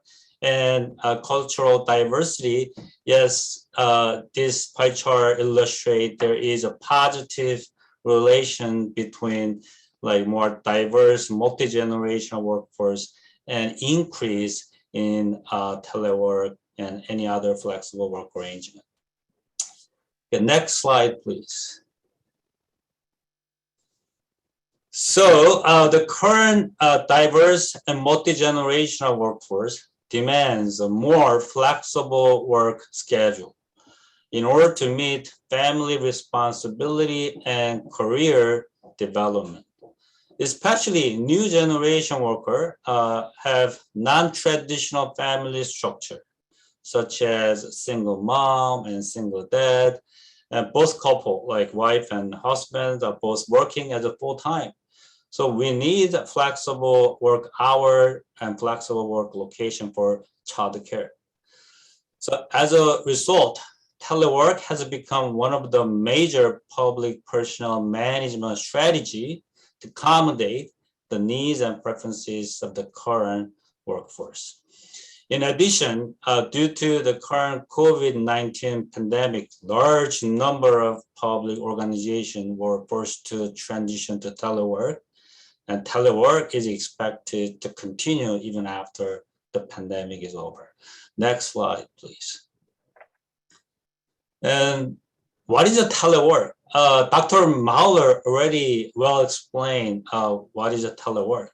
and cultural diversity? Yes, this pie chart illustrates there is a positive relation between like more diverse, multi-generational workforce and increase in telework and any other flexible work arrangement. The next slide, please. So the current diverse and multi-generational workforce demands a more flexible work schedule in order to meet family responsibility and career development. Especially new generation workers have non-traditional family structure, such as single mom and single dad, and both couple, like wife and husband, are both working as a full-time. So we need a flexible work hour and flexible work location for childcare. So as a result, telework has become one of the major public personnel management strategy to accommodate the needs and preferences of the current workforce. In addition, due to the current COVID-19 pandemic, large number of public organizations were forced to transition to telework, and telework is expected to continue even after the pandemic is over. Next slide, please. And what is a telework? Dr. Mahler already well explained what is a telework.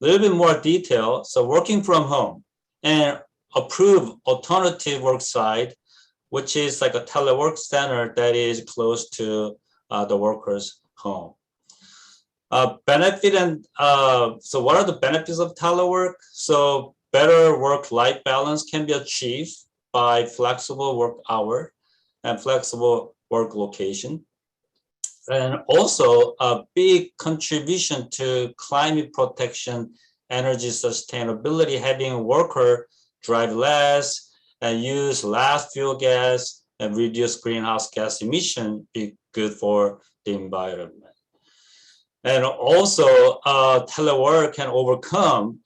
A little bit more detail. So working from home and approved alternative work site, which is like a telework center that is close to the worker's home. Benefit and so what are the benefits of telework? So better work-life balance can be achieved by flexible work hour and flexible work location. And also a big contribution to climate protection, energy sustainability, having a worker drive less and use less fuel gas and reduce greenhouse gas emission be good for the environment. And also telework can overcome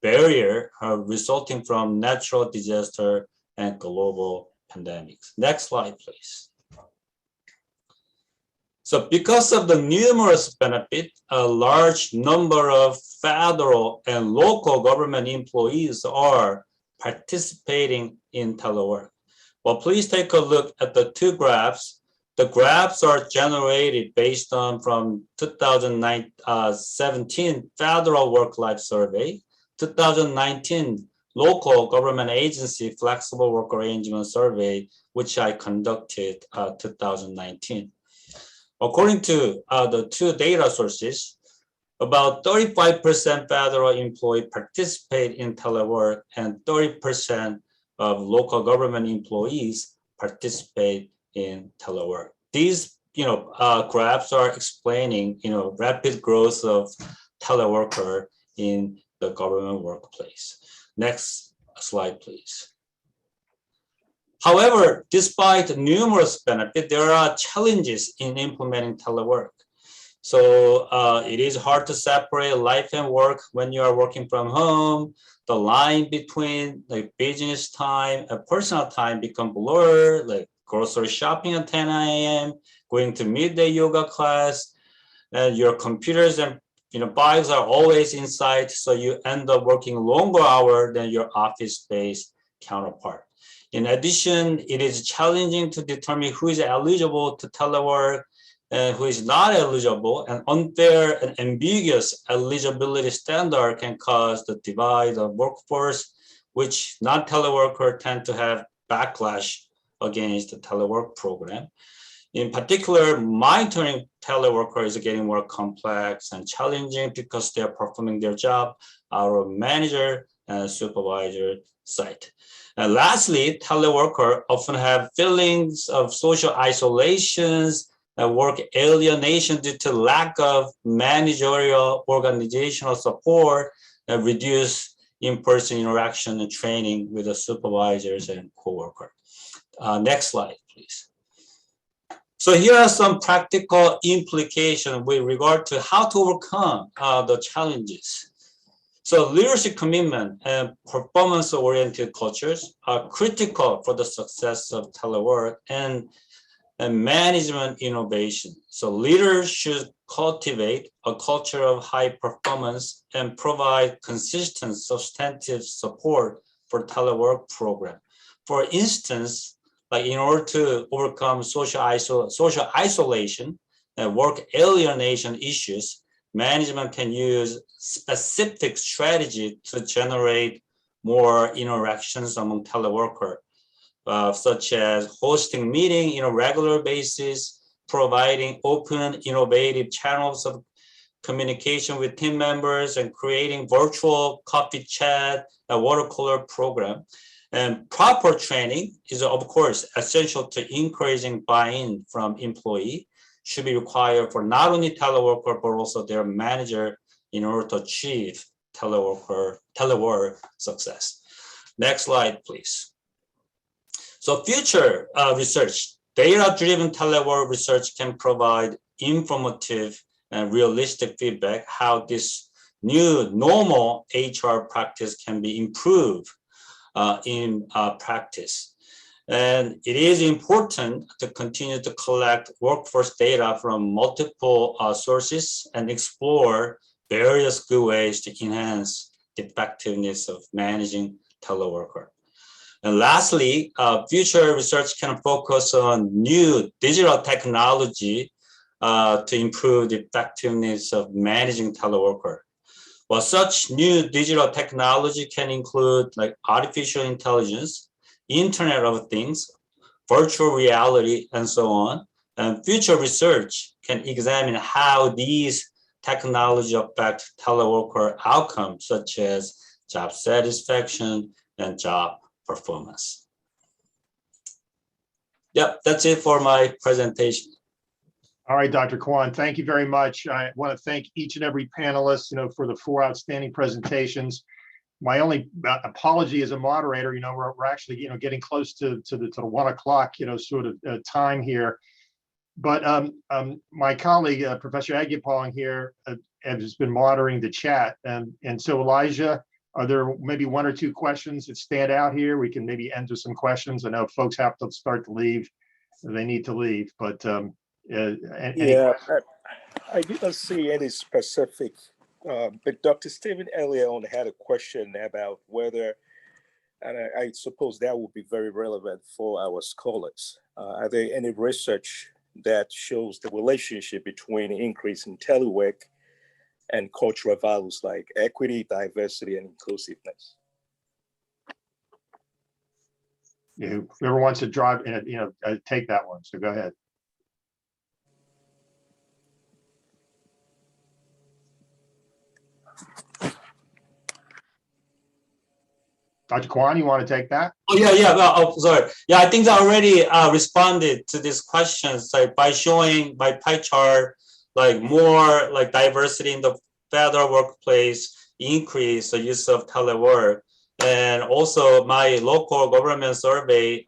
barrier resulting from natural disaster and global pandemics. Next slide, please. So because of the numerous benefits, a large number of federal and local government employees are participating in telework. Well, please take a look at the two graphs. The graphs are generated based on from 2017 Federal Work-Life Survey, 2019 Local Government Agency Flexible Work Arrangement Survey, which I conducted 2019. According to the two data sources, about 35% federal employees participate in telework and 30% of local government employees participate in telework. These, graphs are explaining, rapid growth of teleworker in the government workplace. Next slide, please. However, despite numerous benefits, there are challenges in implementing telework. So it is hard to separate life and work when you are working from home. The line between like business time and personal time become blurred, like grocery shopping at 10 a.m., going to midday yoga class, and your computers and bikes are always inside, so you end up working longer hours than your office-based counterpart. In addition, it is challenging to determine who is eligible to telework and who is not eligible, and unfair and ambiguous eligibility standard can cause the divide of workforce, which non-teleworkers tend to have backlash against the telework program. In particular, monitoring teleworkers is getting more complex and challenging because they're performing their job out of manager and supervisor site. And lastly, teleworkers often have feelings of social isolations and work alienation due to lack of managerial organizational support and reduced in-person interaction and training with the supervisors and coworkers. Next slide, please. So here are some practical implications with regard to how to overcome the challenges. So leadership commitment and performance-oriented cultures are critical for the success of telework and management innovation. So leaders should cultivate a culture of high performance and provide consistent substantive support for telework program. For instance, like in order to overcome social isolation and work alienation issues, management can use specific strategy to generate more interactions among teleworkers, such as hosting meetings on a regular basis, providing open, innovative channels of communication with team members, and creating virtual coffee chat and watercolor program. And proper training is, of course, essential to increasing buy-in from employee. should be required for not only teleworker, but also their manager in order to achieve telework success. Next slide, please. So future research, data-driven telework research can provide informative and realistic feedback how this new normal HR practice can be improved in practice. And it is important to continue to collect workforce data from multiple sources and explore various good ways to enhance the effectiveness of managing teleworker. And lastly, future research can focus on new digital technology to improve the effectiveness of managing teleworker. Well, such new digital technology can include like artificial intelligence, Internet of Things, virtual reality, and so on. And future research can examine how these technology affect teleworker outcomes, such as job satisfaction and job performance. Yep, that's it for my presentation. All right, Dr. Kwon, thank you very much. I want to thank each and every panelist, for the 4 outstanding presentations. My only apology as a moderator, we're actually, getting close to the 1 o'clock, sort of time here. But my colleague, Professor Agyapong here, has been monitoring the chat. And so, Elijah, are there maybe 1 or 2 questions that stand out here? We can maybe enter some questions. I know folks have to start to leave. They need to leave, but yeah, I didn't see any specific, but Dr. Stephen earlier on had a question about whether, and I suppose that would be very relevant for our scholars. Are there any research that shows the relationship between increase in telework and cultural values like equity, diversity, and inclusiveness? Yeah, whoever wants to drive, take that one. So go ahead. Dr. Kwon, you want to take that? Oh, yeah. Oh, sorry. Yeah, I think I already responded to these questions, like by showing by pie chart, like more like diversity in the federal workplace, increase the use of telework. And also my local government survey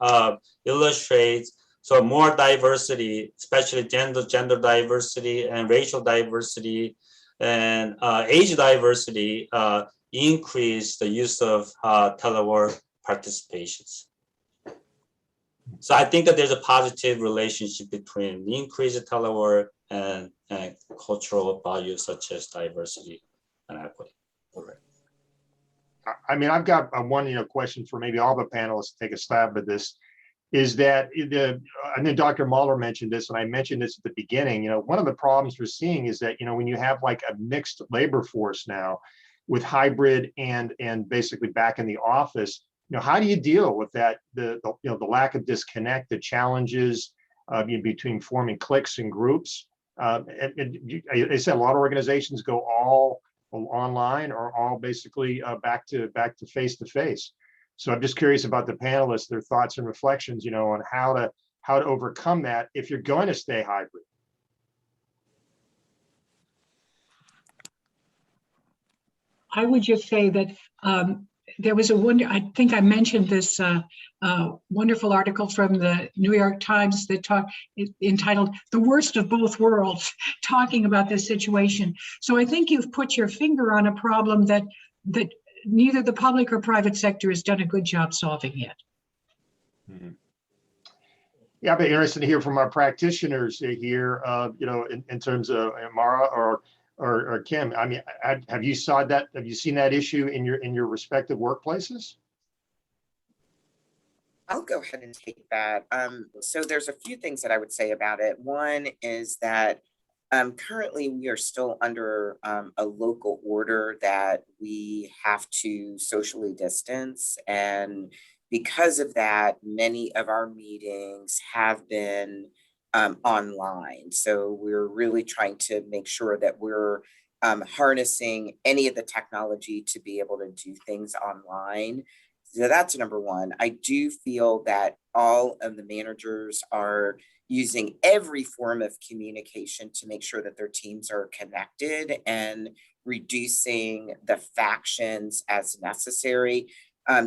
illustrates so more diversity, especially gender diversity and racial diversity and age diversity increase the use of telework participations. So I think that there's a positive relationship between the increase of telework and cultural values such as diversity and equity. I mean, I've got one question for maybe all the panelists to take a stab at this. Is that I know Dr. Mahler mentioned this, and I mentioned this at the beginning. One of the problems we're seeing is that when you have like a mixed labor force now, with hybrid and basically back in the office, how do you deal with that? The lack of disconnect, the challenges between forming cliques and groups. They said a lot of organizations go all online or all basically back to face to face. So I'm just curious about the panelists, their thoughts and reflections, on how to overcome that if you're going to stay hybrid. I would just say that there was I think I mentioned this wonderful article from the New York Times that entitled "The Worst of Both Worlds," talking about this situation. So I think you've put your finger on a problem that neither the public or private sector has done a good job solving yet. Mm-hmm. Yeah, I'd be interested to hear from our practitioners here, in terms of Mara or Kim. I mean, have you seen that issue in your respective workplaces? I'll go ahead and take that. So there's a few things that I would say about it. One is that currently we are still under a local order that we have to socially distance. And because of that, many of our meetings have been online. So we're really trying to make sure that we're harnessing any of the technology to be able to do things online. So that's number one. I do feel that all of the managers are using every form of communication to make sure that their teams are connected and reducing the factions as necessary,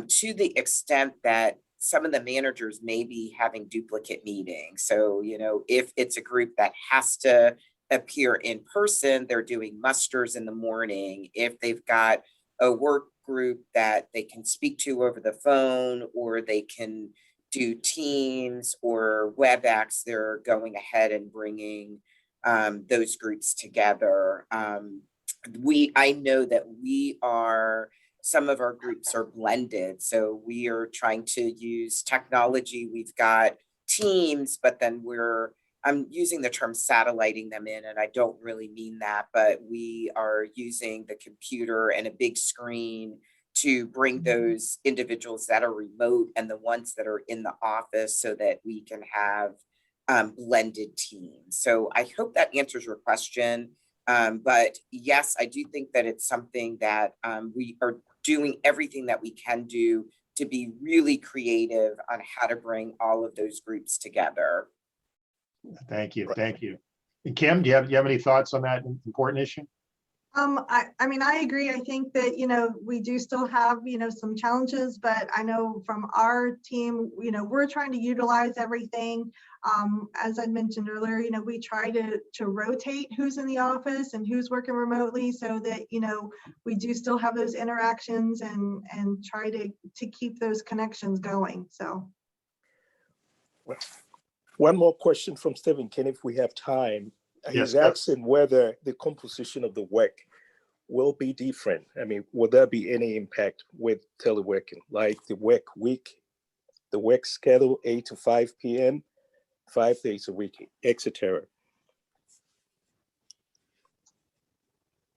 to the extent that some of the managers may be having duplicate meetings. So, you know, if it's a group that has to appear in person, they're doing musters in the morning. If they've got a work group that they can speak to over the phone, or they can do Teams or WebEx, they're going ahead and bringing those groups together. I know that some of our groups are blended. So we are trying to use technology. We've got Teams, but then I'm using the term satelliting them in, and I don't really mean that, but we are using the computer and a big screen to bring those individuals that are remote and the ones that are in the office so that we can have blended teams. So I hope that answers your question. But yes, I do think that it's something that we are doing everything that we can do to be really creative on how to bring all of those groups together. Thank you. Thank you. And Kim, do you have any thoughts on that important issue? I mean, I agree. I think that, you know, we do still have, you know, some challenges, but I know from our team, you know, we're trying to utilize everything. As I mentioned earlier, you know, we try to rotate who's in the office and who's working remotely so that, you know, we do still have those interactions and try to keep those connections going. So. Well, one more question from Stephen Ken, if we have time. He's asking whether the composition of the work will be different. I mean, will there be any impact with teleworking, like the work week, the work schedule, 8 to 5 p.m., 5 days a week, etc.?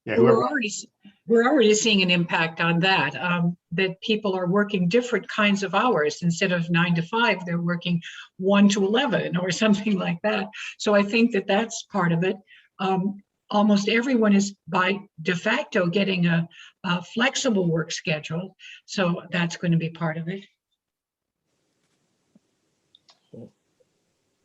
Yeah, we're already seeing an impact on that, that people are working different kinds of hours. Instead of 9 to 5, they're working 1 to 11 or something like that. So I think that that's part of it. Almost everyone is by de facto getting a flexible work schedule. So that's going to be part of it.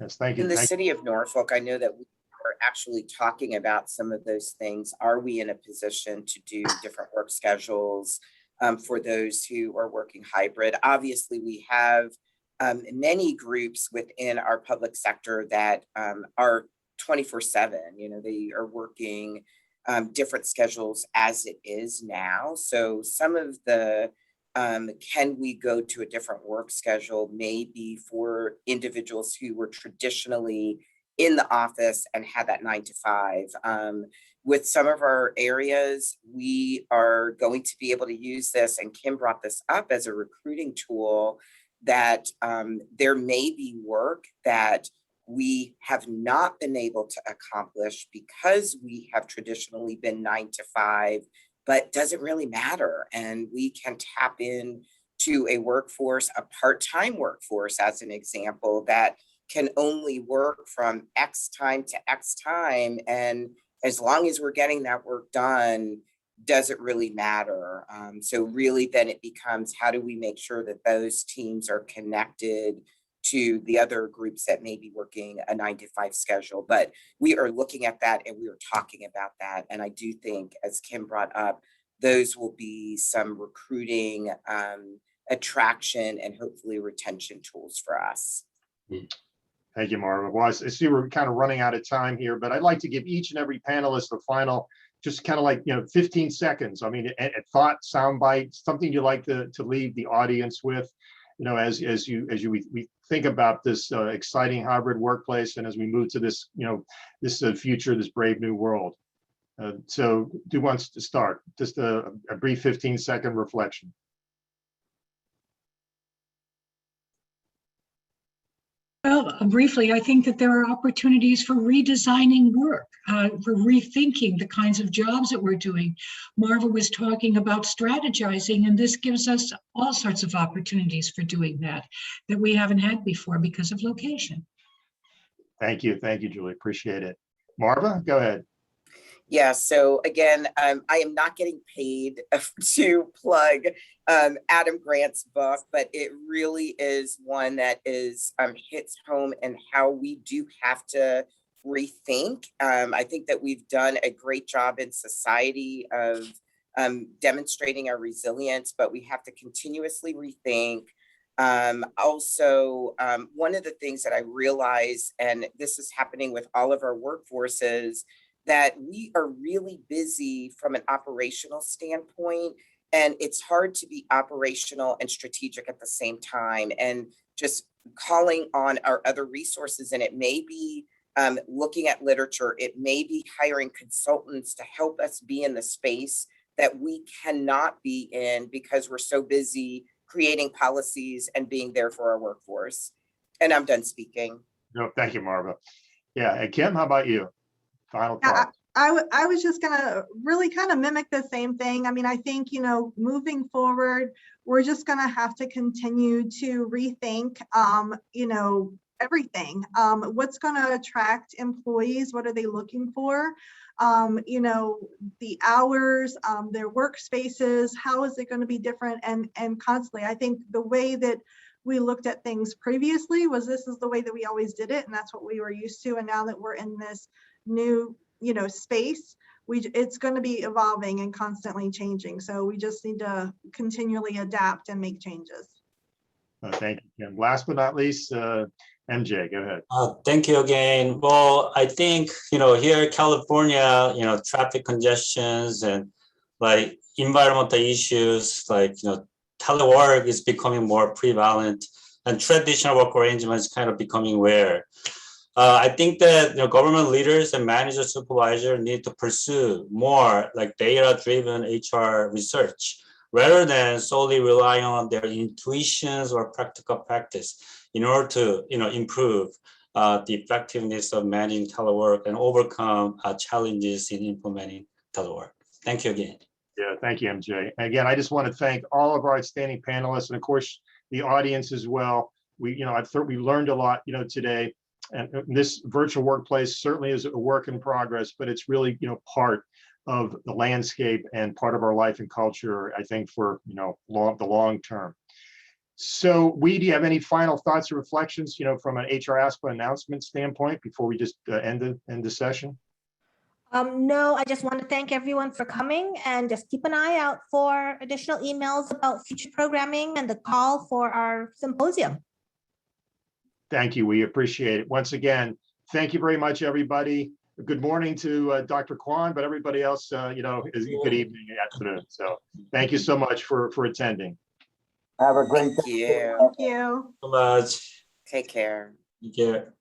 Yes, thank you. In the city of Norfolk, I know that we are actually talking about some of those things. Are we in a position to do different work schedules for those who are working hybrid? Obviously, we have many groups within our public sector that are 24/7. You know, they are working different schedules as it is now. So some of the can we go to a different work schedule maybe for individuals who were traditionally in the office and had that 9 to 5. With some of our areas, we are going to be able to use this, and Kim brought this up as a recruiting tool, that there may be work that we have not been able to accomplish because we have traditionally been 9 to 5, but doesn't really matter. And we can tap in to a workforce, a part-time workforce, as an example, that can only work from X time to X time. And as long as we're getting that work done, doesn't really matter. So really then it becomes, how do we make sure that those teams are connected to the other groups that may be working a 9 to 5 schedule? But we are looking at that and we are talking about that. And I do think, as Kim brought up, those will be some recruiting, attraction, and hopefully retention tools for us. Thank you, Marva. Well, I see we're kind of running out of time here, but I'd like to give each and every panelist a final, just kind of like, 15 seconds. I mean, a thought, soundbite, something you'd like to leave the audience with, as we think about this exciting hybrid workplace, and as we move to this, this future, this brave new world. So who wants to start? Just a brief 15-second reflection. Well, briefly, I think that there are opportunities for redesigning work, for rethinking the kinds of jobs that we're doing. Marva was talking about strategizing, and this gives us all sorts of opportunities for doing that we haven't had before because of location. Thank you, Julie. Appreciate it. Marva, go ahead. Yeah, so again, I am not getting paid to plug Adam Grant's book, but it really is one that is hits home and how we do have to rethink. I think that we've done a great job in society of demonstrating our resilience, but we have to continuously rethink. Also, one of the things that I realize, and this is happening with all of our workforces, that we are really busy from an operational standpoint, and it's hard to be operational and strategic at the same time. And just calling on our other resources, and it may be looking at literature, it may be hiring consultants to help us be in the space that we cannot be in because we're so busy creating policies and being there for our workforce. And I'm done speaking. No, thank you, Marva. Yeah, and Kim, how about you? Final thought. I was just gonna really kind of mimic the same thing. I mean, I think, moving forward, we're just gonna have to continue to rethink, everything. What's gonna attract employees? What are they looking for? The hours, their workspaces, how is it going to be different? And constantly, I think the way that we looked at things previously was this is the way that we always did it, and that's what we were used to. And now that we're in this new, space, it's going to be evolving and constantly changing. So we just need to continually adapt and make changes. Thank you, Kim. Last but not least, MJ, go ahead. Thank you again. Well, I think, here in California, traffic congestions and like environmental issues, like, telework is becoming more prevalent and traditional work arrangements kind of becoming rare. I think that government leaders and manager supervisor need to pursue more like data-driven HR research rather than solely relying on their intuitions or practical practice in order to improve the effectiveness of managing telework and overcome challenges in implementing telework. Thank you again. Yeah, thank you, MJ. Again, I just want to thank all of our outstanding panelists and of course the audience as well. I thought we learned a lot, today. And this virtual workplace certainly is a work in progress, but it's really, part of the landscape and part of our life and culture, I think, for, the long term. So, do you have any final thoughts or reflections, from an HR ASPA announcement standpoint before we just end the session? No, I just want to thank everyone for coming and just keep an eye out for additional emails about future programming and the call for our symposium. Thank you. We appreciate it. Once again, thank you very much, everybody. Good morning to Dr. Kwon, but everybody else, is good evening, afternoon. So thank you so much for attending. Have a great day. Thank you. Thank you So much. Take care. Take care.